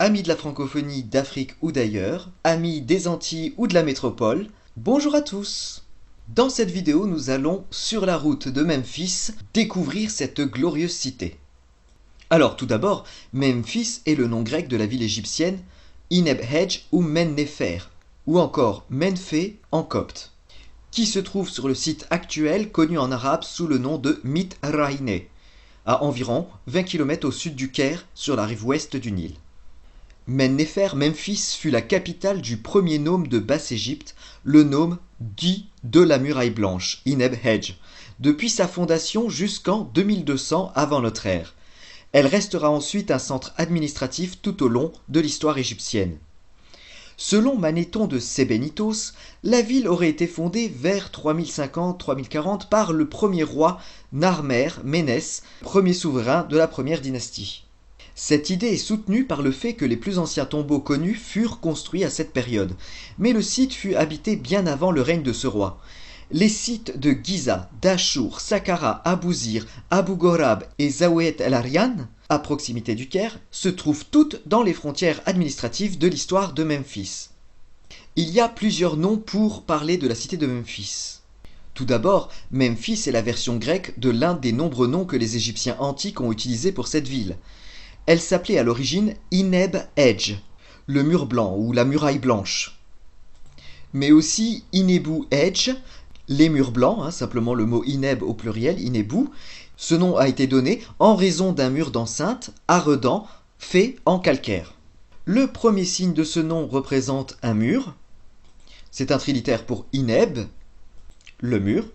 amis de la francophonie d'Afrique ou d'ailleurs, amis des Antilles ou de la métropole, bonjour à tous. Dans cette vidéo, nous allons, sur la route de Memphis, découvrir cette glorieuse cité. Alors tout d'abord, Memphis est le nom grec de la ville égyptienne Ineb-Hedj ou Men-Nefer, ou encore Menfé en copte, qui se trouve sur le site actuel connu en arabe sous le nom de Mitraïne, à environ 20 km au sud du Caire, sur la rive ouest du Nil. Men-Nefer, Memphis fut la capitale du premier nome de Basse-Égypte, le nome dit de la muraille blanche, Ineb-Hedj, depuis sa fondation jusqu'en 2200 avant notre ère. Elle restera ensuite un centre administratif tout au long de l'histoire égyptienne. Selon Manéthon de Sébennytos, la ville aurait été fondée vers 3050-3040 par le premier roi Narmer Ménès, premier souverain de la première dynastie. Cette idée est soutenue par le fait que les plus anciens tombeaux connus furent construits à cette période, mais le site fut habité bien avant le règne de ce roi. Les sites de Giza, d'Achour, Saqqara, Abouzir, Abu Ghorab et Zaouet el-Aryan, à proximité du Caire, se trouvent toutes dans les frontières administratives de l'histoire de Memphis. Il y a plusieurs noms pour parler de la cité de Memphis. Tout d'abord, Memphis est la version grecque de l'un des nombreux noms que les Égyptiens antiques ont utilisés pour cette ville. Elle s'appelait à l'origine Ineb-Hedj, le mur blanc ou la muraille blanche. Mais aussi Inebu-Hedj, les murs blancs, simplement le mot Ineb au pluriel, Inebu. Ce nom a été donné en raison d'un mur d'enceinte à redans fait en calcaire. Le premier signe de ce nom représente un mur. C'est un trilitère pour Ineb, le mur.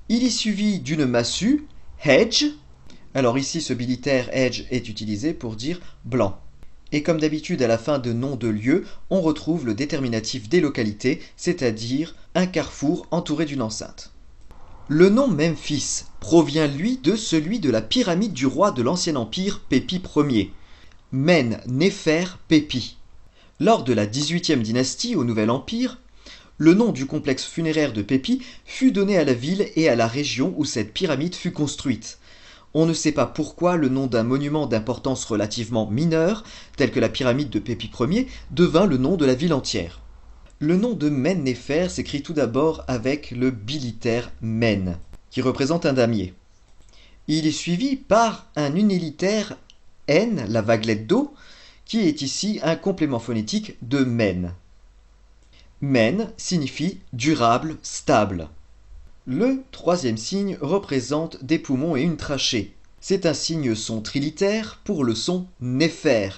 Il est suivi d'une massue, Hedj. Alors ici, ce bilitaire Hedj est utilisé pour dire blanc. Et comme d'habitude, à la fin de nom de lieu, on retrouve le déterminatif des localités, c'est-à-dire un carrefour entouré d'une enceinte. Le nom Memphis provient, lui, de celui de la pyramide du roi de l'ancien empire Pépi Ier, Men-Nefer Pépi. Lors de la 18e dynastie au Nouvel Empire, le nom du complexe funéraire de Pépi fut donné à la ville et à la région où cette pyramide fut construite. On ne sait pas pourquoi le nom d'un monument d'importance relativement mineure, tel que la pyramide de Pépi Ier, devint le nom de la ville entière. Le nom de Men-Nefer s'écrit tout d'abord avec le bilitaire Men, qui représente un damier. Il est suivi par un unilitaire N, la vaguelette d'eau, qui est ici un complément phonétique de Men. Men signifie durable, stable. Le troisième signe représente des poumons et une trachée. C'est un signe son trilitaire pour le son Néfer,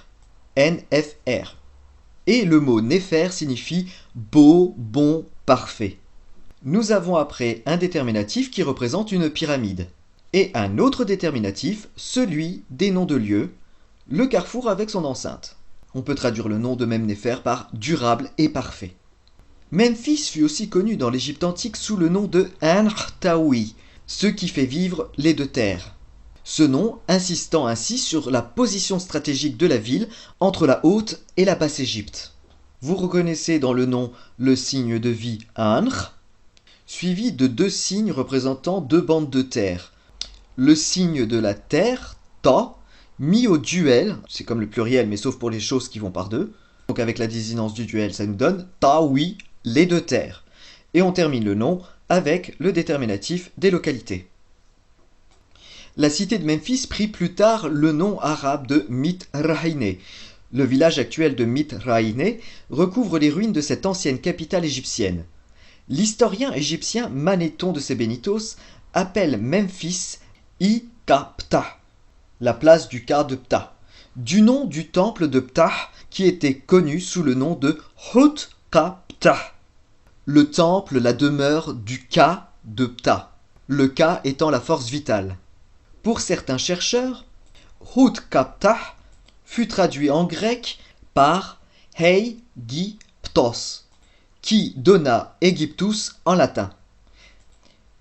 N-F-R. Et le mot Néfer signifie beau, bon, parfait. Nous avons après un déterminatif qui représente une pyramide. Et un autre déterminatif, celui des noms de lieux, le carrefour avec son enceinte. On peut traduire le nom de Memnéfer par durable et parfait. Memphis fut aussi connu dans l'Égypte antique sous le nom de Anrtaoui, ce qui fait vivre les deux terres. Ce nom insistant ainsi sur la position stratégique de la ville entre la Haute et la Basse-Égypte. Vous reconnaissez dans le nom le signe de vie Anr, suivi de deux signes représentant deux bandes de terre. Le signe de la terre, Ta, mis au duel, c'est comme le pluriel mais sauf pour les choses qui vont par deux. Donc avec la désinence du duel, ça nous donne Taoui, les deux terres. Et on termine le nom avec le déterminatif des localités. La cité de Memphis prit plus tard le nom arabe de Mitraïne. Le village actuel de Mitraïne recouvre les ruines de cette ancienne capitale égyptienne. L'historien égyptien Manéthon de Sébennytos appelle Memphis I-Ka-Ptah, la place du Ka de Ptah, du nom du temple de Ptah qui était connu sous le nom de Hut-Ka-Ptah, le temple, la demeure du Ka de Ptah, le Ka étant la force vitale. Pour certains chercheurs, Hut-Ka-Ptah fut traduit en grec par Hei Gi Ptos, qui donna Aegyptus en latin.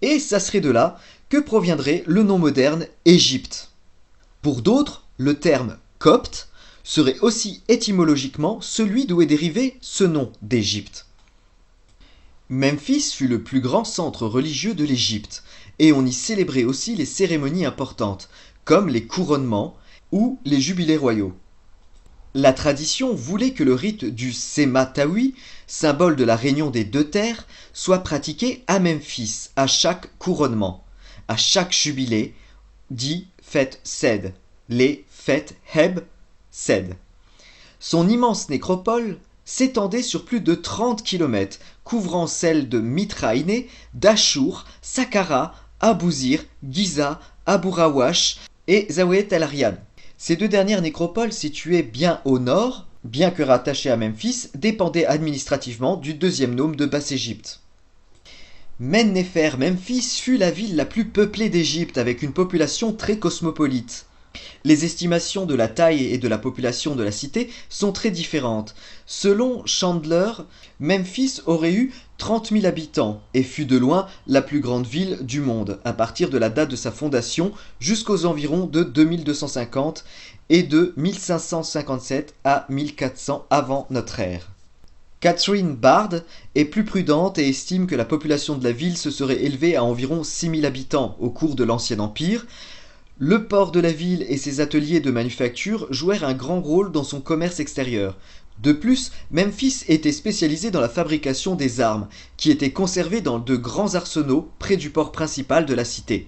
Et ça serait de là que proviendrait le nom moderne Égypte. Pour d'autres, le terme copte serait aussi étymologiquement celui d'où est dérivé ce nom d'Égypte. Memphis fut le plus grand centre religieux de l'Égypte, et on y célébrait aussi les cérémonies importantes, comme les couronnements ou les jubilés royaux. La tradition voulait que le rite du Sematawi, symbole de la réunion des deux terres, soit pratiqué à Memphis à chaque couronnement, à chaque jubilé, dit fête Sed, les fêtes Heb Sed. Son immense nécropole s'étendait sur plus de 30 km, couvrant celles de Mitraïné, d'Achour, Saqqara, Abouzir, Giza, Abu Rawash et Zaouet el-Arian. Ces deux dernières nécropoles, situées bien au nord, bien que rattachées à Memphis, dépendaient administrativement du deuxième nome de Basse-Égypte. Mennefer-Memphis fut la ville la plus peuplée d'Égypte avec une population très cosmopolite. Les estimations de la taille et de la population de la cité sont très différentes. Selon Chandler, Memphis aurait eu 30 000 habitants et fut de loin la plus grande ville du monde à partir de la date de sa fondation jusqu'aux environs de 2250 et de 1557 à 1400 avant notre ère. Catherine Bard est plus prudente et estime que la population de la ville se serait élevée à environ 6 000 habitants au cours de l'Ancien Empire. Le port de la ville et ses ateliers de manufacture jouèrent un grand rôle dans son commerce extérieur. De plus, Memphis était spécialisé dans la fabrication des armes, qui étaient conservées dans de grands arsenaux près du port principal de la cité.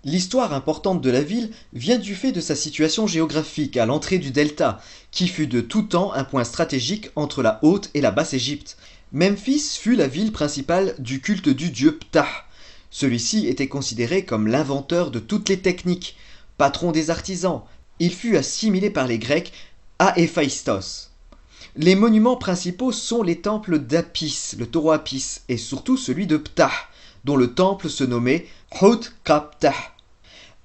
L'histoire importante de la ville vient du fait de sa situation géographique à l'entrée du delta, qui fut de tout temps un point stratégique entre la Haute et la Basse-Égypte. Memphis fut la ville principale du culte du dieu Ptah. Celui-ci était considéré comme l'inventeur de toutes les techniques, patron des artisans. Il fut assimilé par les Grecs à Héphaïstos. Les monuments principaux sont les temples d'Apis, le taureau Apis, et surtout celui de Ptah, dont le temple se nommait Hout-Ka-Ptah.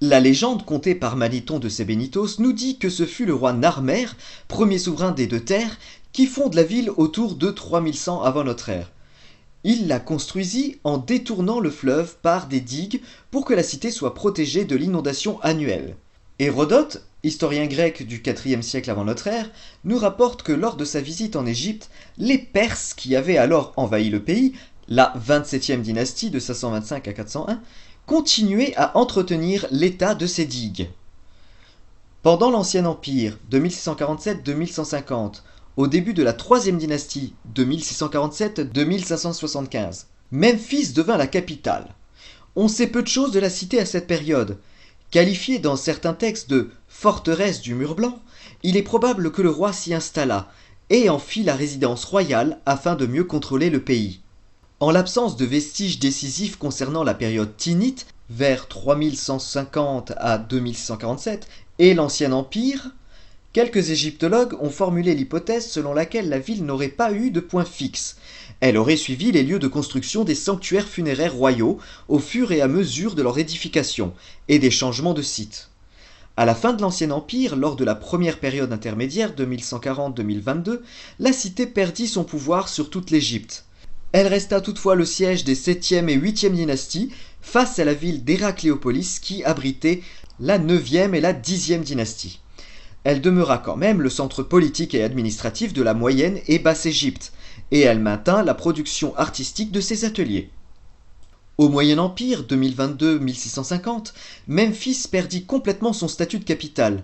La légende contée par Maniton de Sébennytos nous dit que ce fut le roi Narmer, premier souverain des deux terres, qui fonde la ville autour de 3100 avant notre ère. Il la construisit en détournant le fleuve par des digues pour que la cité soit protégée de l'inondation annuelle. Hérodote, historien grec du IVe siècle avant notre ère, nous rapporte que lors de sa visite en Égypte, les Perses qui avaient alors envahi le pays, la 27e dynastie de 525 à 401, continuaient à entretenir l'état de ces digues. Pendant l'Ancien Empire, de 1647 à 1150, au début de la 3e dynastie, de 1647 à 1575, Memphis devint la capitale. On sait peu de choses de la cité à cette période. Qualifiée dans certains textes de « forteresse du mur blanc », il est probable que le roi s'y installa et en fit la résidence royale afin de mieux contrôler le pays. En l'absence de vestiges décisifs concernant la période tinnite, vers 3150 à 2647, et l'Ancien Empire, quelques égyptologues ont formulé l'hypothèse selon laquelle la ville n'aurait pas eu de point fixe. Elle aurait suivi les lieux de construction des sanctuaires funéraires royaux au fur et à mesure de leur édification et des changements de site. À la fin de l'Ancien Empire, lors de la première période intermédiaire de 1140-2022, la cité perdit son pouvoir sur toute l'Égypte. Elle resta toutefois le siège des 7e et 8e dynasties face à la ville d'Hérakléopolis qui abritait la 9e et la 10e dynastie. Elle demeura quand même le centre politique et administratif de la Moyenne et Basse-Égypte, et elle maintint la production artistique de ses ateliers. Au Moyen Empire, 2022-1650, Memphis perdit complètement son statut de capitale.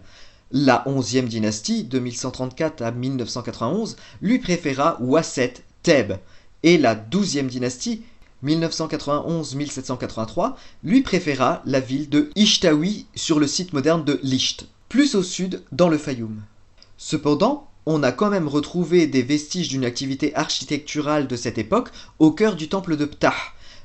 La 11e dynastie, de 1134 à 1991, lui préféra Ouaset, Thèbes, et la 12e dynastie, 1991-1783, lui préféra la ville de Ishtaoui sur le site moderne de Lisht, plus au sud dans le Fayoum. Cependant, on a quand même retrouvé des vestiges d'une activité architecturale de cette époque au cœur du temple de Ptah,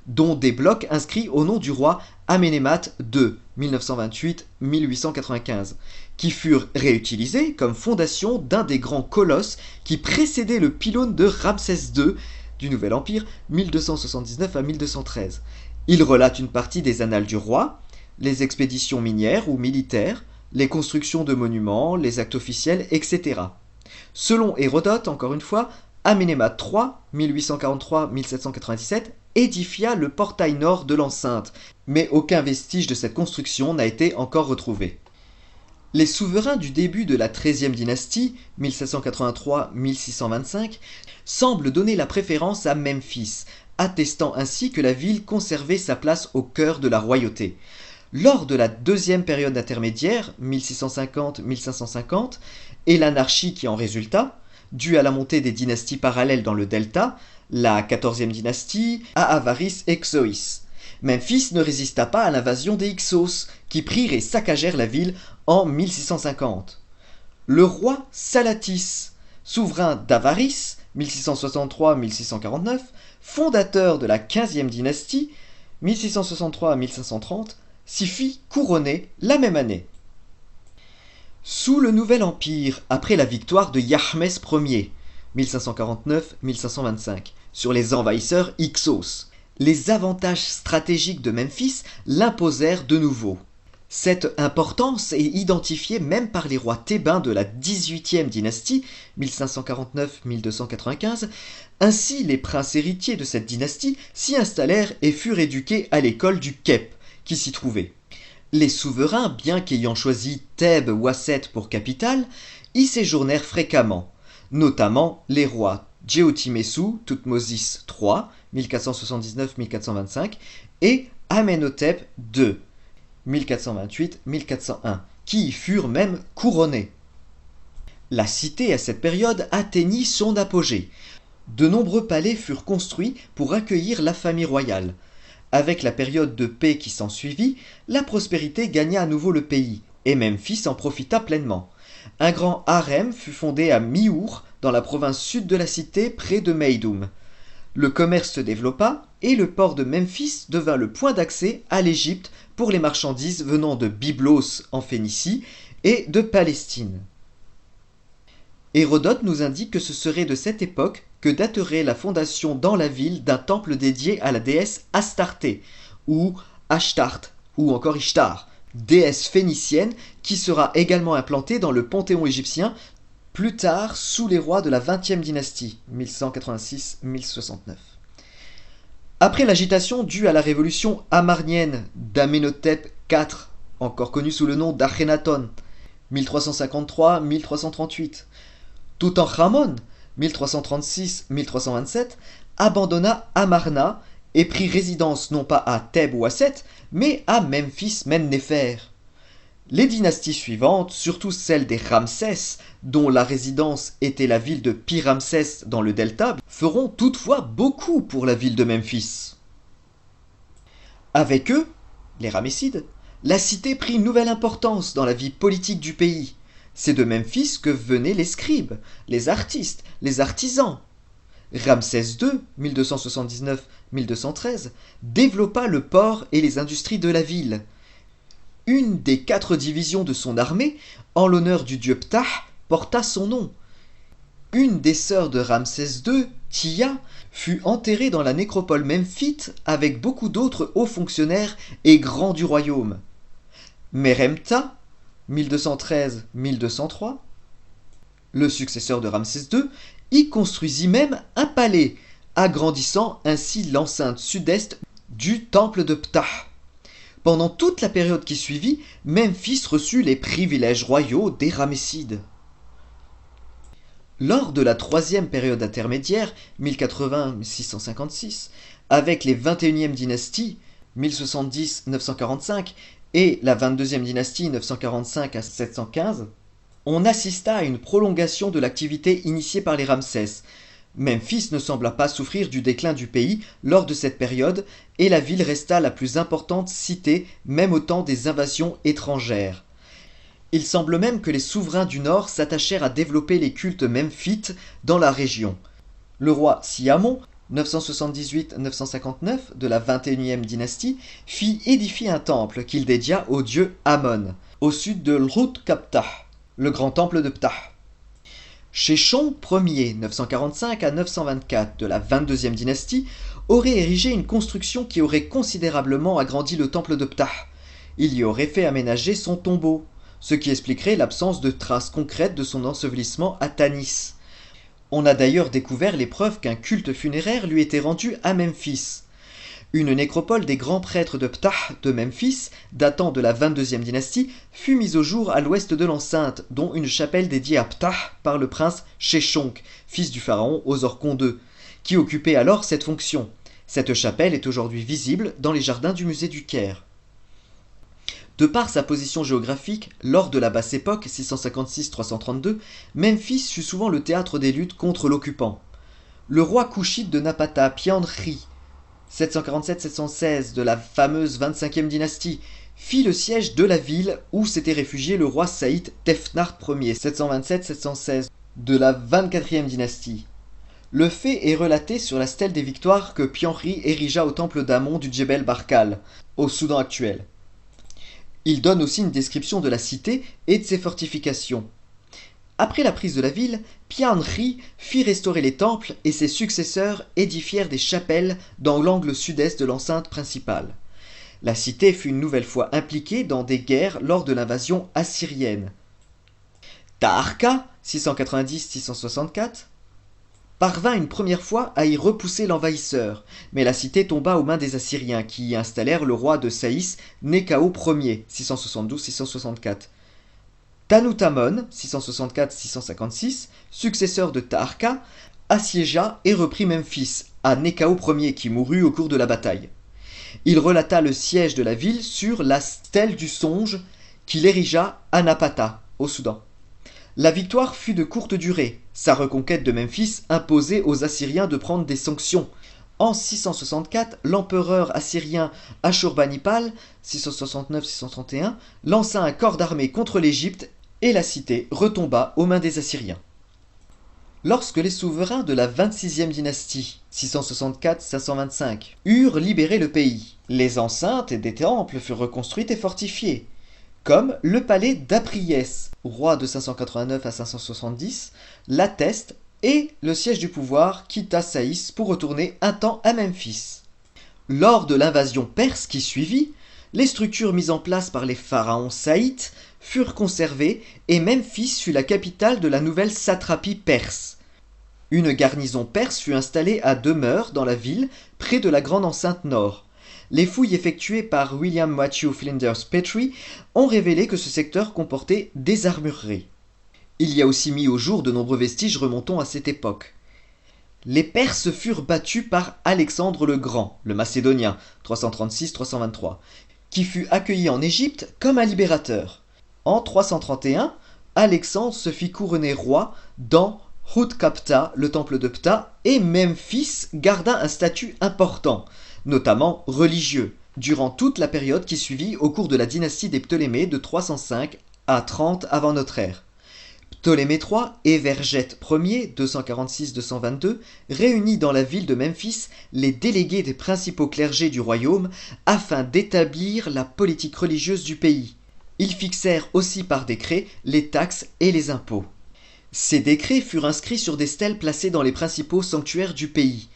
dont des blocs inscrits au nom du roi Amenemhat II, 1928-1895, qui furent réutilisés comme fondation d'un des grands colosses qui précédait le pylône de Ramsès II du Nouvel Empire, 1279 à 1213. Il relate une partie des annales du roi, les expéditions minières ou militaires, les constructions de monuments, les actes officiels, etc. Selon Hérodote, encore une fois, Amenemhat III, 1843-1797, édifia le portail nord de l'enceinte, mais aucun vestige de cette construction n'a été encore retrouvé. Les souverains du début de la XIIIe dynastie, 1783-1625, semblent donner la préférence à Memphis, attestant ainsi que la ville conservait sa place au cœur de la royauté. Lors de la deuxième période intermédiaire, 1650-1550, et l'anarchie qui en résulta, due à la montée des dynasties parallèles dans le delta, la 14e dynastie, Aavaris et Xoïs, Memphis ne résista pas à l'invasion des Hyksos, qui prirent et saccagèrent la ville en 1650. Le roi Salatis, souverain d'Avaris, 1663-1649, fondateur de la 15e dynastie, 1663-1530, s'y fit couronner la même année. Sous le Nouvel Empire, après la victoire de Yahmès Ier, 1549-1525, sur les envahisseurs Hyksos, les avantages stratégiques de Memphis l'imposèrent de nouveau. Cette importance est identifiée même par les rois thébains de la 18e dynastie, 1549-1295, ainsi les princes héritiers de cette dynastie s'y installèrent et furent éduqués à l'école du Kep, qui s'y trouvait. Les souverains, bien qu'ayant choisi Thèbes ou Wasset pour capitale, y séjournèrent fréquemment, notamment les rois Djeotimessou Thoutmôsis III, 1479-1425, et Amenhotep II, 1428-1401, qui y furent même couronnés. La cité à cette période atteignit son apogée. De nombreux palais furent construits pour accueillir la famille royale. Avec la période de paix qui s'ensuivit, la prospérité gagna à nouveau le pays, et Memphis en profita pleinement. Un grand harem fut fondé à Miour, dans la province sud de la cité, près de Meidoum. Le commerce se développa, et le port de Memphis devint le point d'accès à l'Égypte pour les marchandises venant de Byblos en Phénicie et de Palestine. Hérodote nous indique que ce serait de cette époque que daterait la fondation dans la ville d'un temple dédié à la déesse Astarté, ou Ashtart, ou encore Ishtar, déesse phénicienne qui sera également implantée dans le panthéon égyptien plus tard sous les rois de la 20e dynastie, 1186-1069. Après l'agitation due à la révolution amarnienne d'Amenhotep IV, encore connu sous le nom d'Akhenaton, 1353-1338, Toutankhamon, 1336-1327, abandonna Amarna et prit résidence non pas à Thèbes ou Wasset, mais à Memphis-Mennefer. Les dynasties suivantes, surtout celle des Ramsès, dont la résidence était la ville de Pi-Ramsès dans le delta, feront toutefois beaucoup pour la ville de Memphis. Avec eux, les Ramessides, la cité prit une nouvelle importance dans la vie politique du pays. C'est de Memphis que venaient les scribes, les artistes, les artisans. Ramsès II, 1279-1213, développa le port et les industries de la ville. Une des 4 divisions de son armée, en l'honneur du dieu Ptah, porta son nom. Une des sœurs de Ramsès II, Tia, fut enterrée dans la nécropole memphite avec beaucoup d'autres hauts fonctionnaires et grands du royaume. Meremta, 1213-1203, le successeur de Ramsès II, y construisit même un palais, agrandissant ainsi l'enceinte sud-est du temple de Ptah. Pendant toute la période qui suivit, Memphis reçut les privilèges royaux des Ramessides. Lors de la 3e période intermédiaire, 1080-1656, avec les 21e dynasties, 1070-945, et la 22e dynastie, 945 à 715, on assista à une prolongation de l'activité initiée par les Ramsès. Memphis ne sembla pas souffrir du déclin du pays lors de cette période et la ville resta la plus importante cité même au temps des invasions étrangères. Il semble même que les souverains du Nord s'attachèrent à développer les cultes memphites dans la région. Le roi Siamon, 978-959 de la 21e dynastie, fit édifier un temple qu'il dédia au dieu Amon, au sud de l'Hut-Kaptah, le grand temple de Ptah. Sheshonq Ier, 945 à 924 de la 22e dynastie, aurait érigé une construction qui aurait considérablement agrandi le temple de Ptah. Il y aurait fait aménager son tombeau, ce qui expliquerait l'absence de traces concrètes de son ensevelissement à Tanis. On a d'ailleurs découvert les preuves qu'un culte funéraire lui était rendu à Memphis. Une nécropole des grands prêtres de Ptah de Memphis, datant de la 22e dynastie, fut mise au jour à l'ouest de l'enceinte, dont une chapelle dédiée à Ptah par le prince Sheshonq, fils du pharaon Osorkon II, qui occupait alors cette fonction. Cette chapelle est aujourd'hui visible dans les jardins du musée du Caire. De par sa position géographique, lors de la Basse Époque 656-332, Memphis fut souvent le théâtre des luttes contre l'occupant. Le roi couchite de Napata, Piandri, 747-716 de la fameuse 25e dynastie, fit le siège de la ville où s'était réfugié le roi Saïd Tefnard Ier, 727-716 de la 24e dynastie. Le fait est relaté sur la stèle des victoires que Piandri érigea au temple d'Amon du Djebel Barkal, au Soudan actuel. Il donne aussi une description de la cité et de ses fortifications. Après la prise de la ville, Piandri fit restaurer les temples et ses successeurs édifièrent des chapelles dans l'angle sud-est de l'enceinte principale. La cité fut une nouvelle fois impliquée dans des guerres lors de l'invasion assyrienne. Taharqa, 690-664, parvint une première fois à y repousser l'envahisseur, mais la cité tomba aux mains des Assyriens qui y installèrent le roi de Saïs, Néchao Ier, 672-664. Tanutamon, 664-656, successeur de Taharqa, assiégea et reprit Memphis, à Néchao Ier qui mourut au cours de la bataille. Il relata le siège de la ville sur la stèle du songe qu'il érigea à Napata, au Soudan. La victoire fut de courte durée. Sa reconquête de Memphis imposait aux Assyriens de prendre des sanctions. En 664, l'empereur assyrien Ashurbanipal, 669-631, lança un corps d'armée contre l'Égypte et la cité retomba aux mains des Assyriens. Lorsque les souverains de la 26e dynastie, 664-525, eurent libéré le pays, les enceintes et des temples furent reconstruites et fortifiées, comme le palais d'Apriès, roi de 589 à 570, l'atteste, et le siège du pouvoir quitta Saïs pour retourner un temps à Memphis. Lors de l'invasion perse qui suivit, les structures mises en place par les pharaons saïtes furent conservées et Memphis fut la capitale de la nouvelle satrapie perse. Une garnison perse fut installée à demeure dans la ville, près de la grande enceinte nord. Les fouilles effectuées par William Matthew Flinders Petrie ont révélé que ce secteur comportait des armureries. Il y a aussi mis au jour de nombreux vestiges remontant à cette époque. Les Perses furent battus par Alexandre le Grand, le Macédonien, 336-323, qui fut accueilli en Égypte comme un libérateur. En 331, Alexandre se fit couronner roi dans Hutkapta, le temple de Ptah, et Memphis garda un statut important, notamment religieux, durant toute la période qui suivit au cours de la dynastie des Ptolémées de 305 à 30 avant notre ère. Ptolémée III et Vergète Ier, 246-222, réunit dans la ville de Memphis les délégués des principaux clergés du royaume afin d'établir la politique religieuse du pays. Ils fixèrent aussi par décret les taxes et les impôts. Ces décrets furent inscrits sur des stèles placées dans les principaux sanctuaires du pays.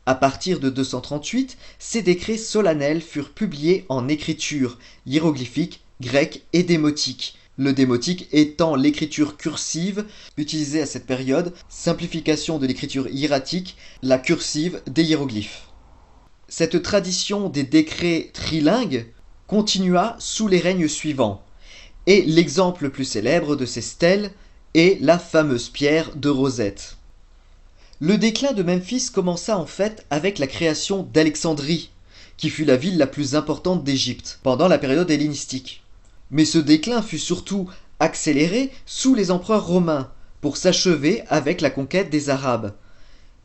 À partir de 238, ces décrets solennels furent publiés en écriture hiéroglyphique, grecque et démotique. Le démotique étant l'écriture cursive utilisée à cette période, simplification de l'écriture hiératique, la cursive des hiéroglyphes. Cette tradition des décrets trilingues continua sous les règnes suivants, et l'exemple le plus célèbre de ces stèles est la fameuse pierre de Rosette. Le déclin de Memphis commença en fait avec la création d'Alexandrie, qui fut la ville la plus importante d'Égypte pendant la période hellénistique. Mais ce déclin fut surtout accéléré sous les empereurs romains, pour s'achever avec la conquête des Arabes.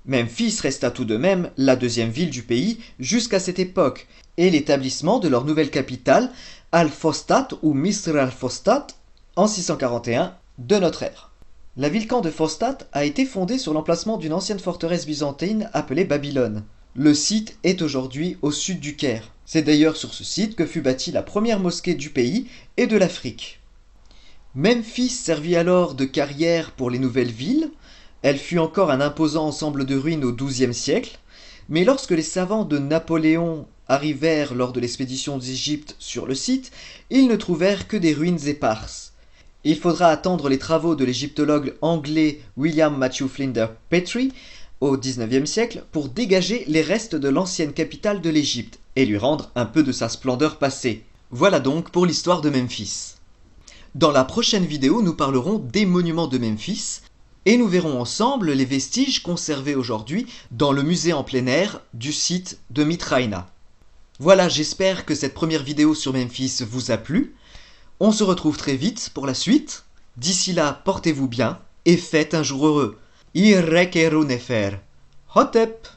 Memphis resta tout de même la deuxième ville du pays jusqu'à cette époque, et l'établissement de leur nouvelle capitale, Al-Fostat ou Misr al-Fostat, en 641 de notre ère. La ville-camp de Fostat a été fondée sur l'emplacement d'une ancienne forteresse byzantine appelée Babylone. Le site est aujourd'hui au sud du Caire. C'est d'ailleurs sur ce site que fut bâtie la première mosquée du pays et de l'Afrique. Memphis servit alors de carrière pour les nouvelles villes. Elle fut encore un imposant ensemble de ruines au XIIe siècle, mais lorsque les savants de Napoléon arrivèrent lors de l'expédition d'Égypte sur le site, ils ne trouvèrent que des ruines éparses. Il faudra attendre les travaux de l'égyptologue anglais William Matthew Flinders Petrie au XIXe siècle pour dégager les restes de l'ancienne capitale de l'Égypte et lui rendre un peu de sa splendeur passée. Voilà donc pour l'histoire de Memphis. Dans la prochaine vidéo, nous parlerons des monuments de Memphis et nous verrons ensemble les vestiges conservés aujourd'hui dans le musée en plein air du site de Mitraina. Voilà, j'espère que cette première vidéo sur Memphis vous a plu. On se retrouve très vite pour la suite. D'ici là, portez-vous bien et faites un jour heureux. Irrekeru nefer. Hotep!